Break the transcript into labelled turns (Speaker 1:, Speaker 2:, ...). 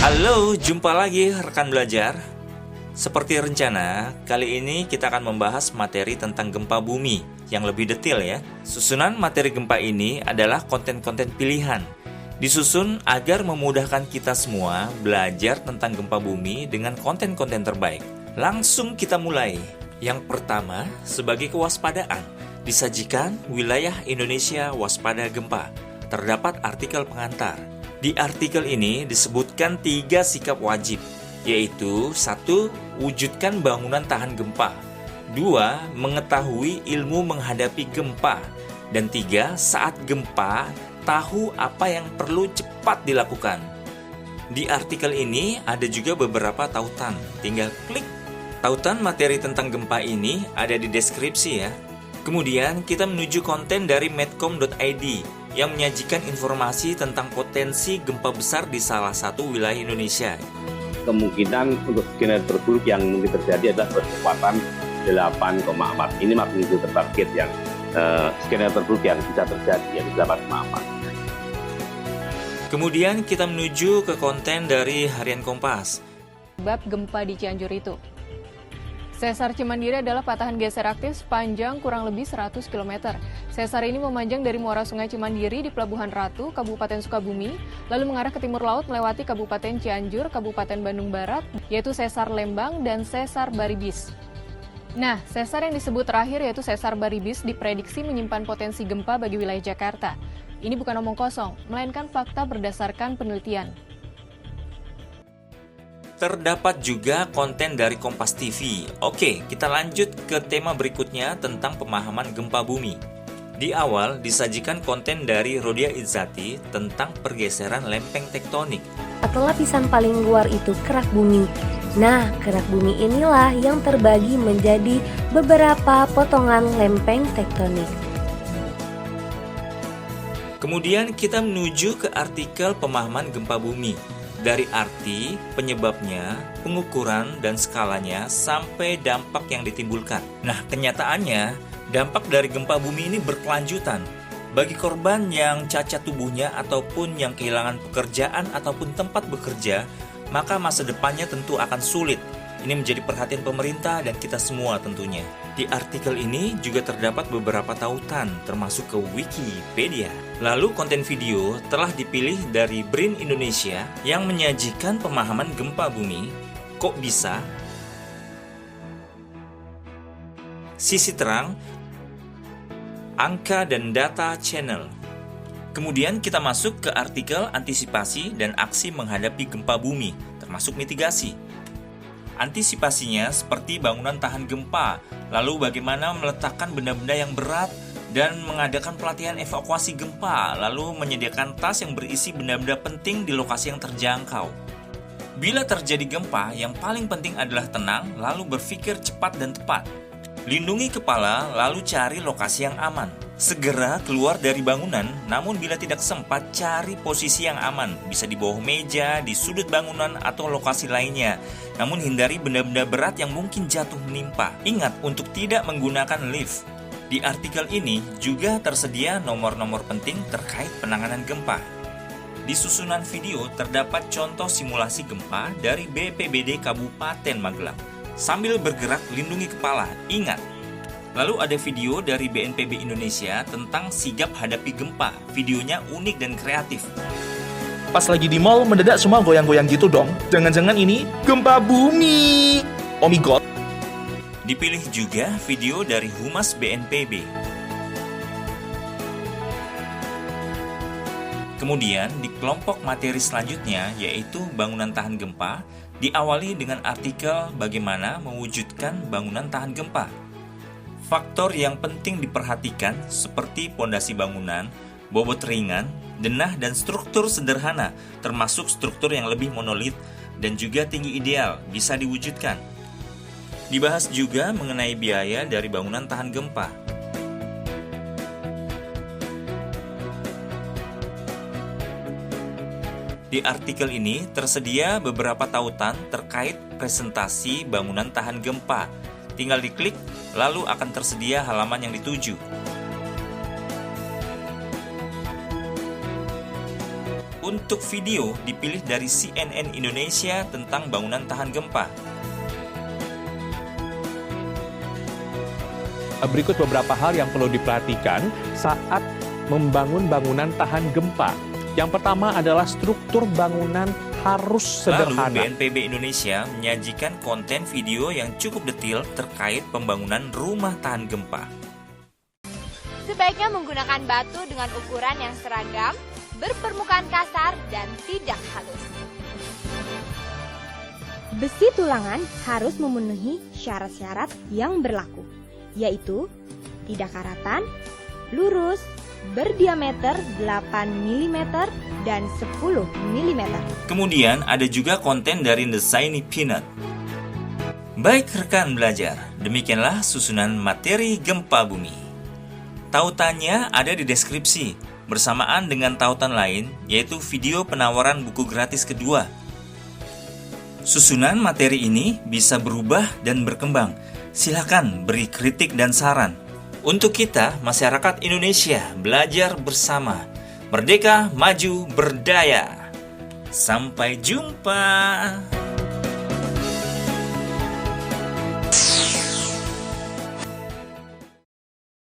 Speaker 1: Halo, jumpa lagi rekan belajar. Seperti rencana, kali ini kita akan membahas materi tentang gempa bumi yang lebih detail ya. Susunan materi gempa ini adalah konten-konten pilihan. Disusun agar memudahkan kita semua belajar tentang gempa bumi dengan konten-konten terbaik. Langsung kita mulai. Yang pertama, sebagai kewaspadaan, disajikan wilayah Indonesia waspada gempa. Terdapat artikel pengantar. Di artikel ini disebutkan 3 sikap wajib, yaitu 1. Wujudkan bangunan tahan gempa, 2. Mengetahui ilmu menghadapi gempa, dan 3. Saat gempa, tahu apa yang perlu cepat dilakukan. Di artikel ini ada juga beberapa tautan, tinggal klik. Tautan materi tentang gempa ini ada di deskripsi ya. Kemudian kita menuju konten dari medcom.id yang menyajikan informasi tentang potensi gempa besar di salah satu wilayah Indonesia.
Speaker 2: Kemungkinan untuk skenario terburuk yang mungkin terjadi adalah berkekuatan 8,4. Ini magnitudo tertarget yang skenario terburuk yang bisa terjadi, yaitu 8,4.
Speaker 1: Kemudian kita menuju ke konten dari Harian Kompas.
Speaker 3: Sebab gempa di Cianjur itu. Sesar Cimandiri adalah patahan geser aktif sepanjang kurang lebih 100 km. Sesar ini memanjang dari muara Sungai Cimandiri di Pelabuhan Ratu, Kabupaten Sukabumi, lalu mengarah ke timur laut melewati Kabupaten Cianjur, Kabupaten Bandung Barat, yaitu Sesar Lembang dan Sesar Baribis. Nah, sesar yang disebut terakhir yaitu Sesar Baribis diprediksi menyimpan potensi gempa bagi wilayah Jakarta. Ini bukan omong kosong, melainkan fakta berdasarkan penelitian.
Speaker 1: Terdapat juga konten dari Kompas TV. Oke, kita lanjut ke tema berikutnya tentang pemahaman gempa bumi. Di awal disajikan konten dari Rodia Izzati tentang pergeseran lempeng tektonik.
Speaker 4: Atau lapisan paling luar itu kerak bumi. Nah, kerak bumi inilah yang terbagi menjadi beberapa potongan lempeng tektonik.
Speaker 1: Kemudian kita menuju ke artikel pemahaman gempa bumi. Dari arti, penyebabnya, pengukuran, dan skalanya sampai dampak yang ditimbulkan. Nah, kenyataannya, dampak dari gempa bumi ini berkelanjutan. Bagi korban yang cacat tubuhnya ataupun yang kehilangan pekerjaan ataupun tempat bekerja, maka masa depannya tentu akan sulit. Ini menjadi perhatian pemerintah dan kita semua tentunya. Di artikel ini juga terdapat beberapa tautan, termasuk ke Wikipedia. Lalu konten video telah dipilih dari BRIN Indonesia yang menyajikan pemahaman gempa bumi. Kok bisa? Sisi terang, angka dan data channel. Kemudian kita masuk ke artikel antisipasi dan aksi menghadapi gempa bumi, termasuk mitigasi. Antisipasinya seperti bangunan tahan gempa, lalu bagaimana meletakkan benda-benda yang berat dan mengadakan pelatihan evakuasi gempa, lalu menyediakan tas yang berisi benda-benda penting di lokasi yang terjangkau. Bila terjadi gempa, yang paling penting adalah tenang, lalu berpikir cepat dan tepat. Lindungi kepala, lalu cari lokasi yang aman. Segera keluar dari bangunan, namun bila tidak sempat, cari posisi yang aman. Bisa di bawah meja, di sudut bangunan, atau lokasi lainnya. Namun hindari benda-benda berat yang mungkin jatuh menimpa. Ingat untuk tidak menggunakan lift. Di artikel ini juga tersedia nomor-nomor penting terkait penanganan gempa. Di susunan video terdapat contoh simulasi gempa dari BPBD Kabupaten Magelang. Sambil bergerak, lindungi kepala. Ingat. Lalu ada video dari BNPB Indonesia tentang sigap hadapi gempa. Videonya unik dan kreatif.
Speaker 5: Pas lagi di mall, mendadak semua goyang-goyang gitu dong. Jangan-jangan ini gempa bumi. Oh my god.
Speaker 1: Dipilih juga video dari Humas BNPB. Kemudian di kelompok materi selanjutnya, yaitu bangunan tahan gempa, diawali dengan artikel bagaimana mewujudkan bangunan tahan gempa. Faktor yang penting diperhatikan seperti pondasi bangunan, bobot ringan, denah dan struktur sederhana, termasuk struktur yang lebih monolit dan juga tinggi ideal bisa diwujudkan. Dibahas juga mengenai biaya dari bangunan tahan gempa. Di artikel ini tersedia beberapa tautan terkait presentasi bangunan tahan gempa. Tinggal diklik, lalu akan tersedia halaman yang dituju. Untuk video dipilih dari CNN Indonesia tentang bangunan tahan gempa.
Speaker 6: Berikut beberapa hal yang perlu diperhatikan saat membangun bangunan tahan gempa. Yang pertama adalah struktur bangunan harus sederhana.
Speaker 1: Lalu BNPB Indonesia menyajikan konten video yang cukup detail terkait pembangunan rumah tahan gempa.
Speaker 7: Sebaiknya menggunakan batu dengan ukuran yang seragam, berpermukaan kasar, dan tidak halus.
Speaker 8: Besi tulangan harus memenuhi syarat-syarat yang berlaku, yaitu tidak karatan, lurus, berdiameter 8 mm dan 10 mm.
Speaker 1: Kemudian ada juga konten dari The Shiny Peanut. Baik rekan belajar, demikianlah susunan materi gempa bumi. Tautannya ada di deskripsi, bersamaan dengan tautan lain, yaitu video penawaran buku gratis kedua. Susunan materi ini bisa berubah dan berkembang. Silakan beri kritik dan saran. Untuk kita, masyarakat Indonesia, belajar bersama. Merdeka, maju, berdaya. Sampai jumpa.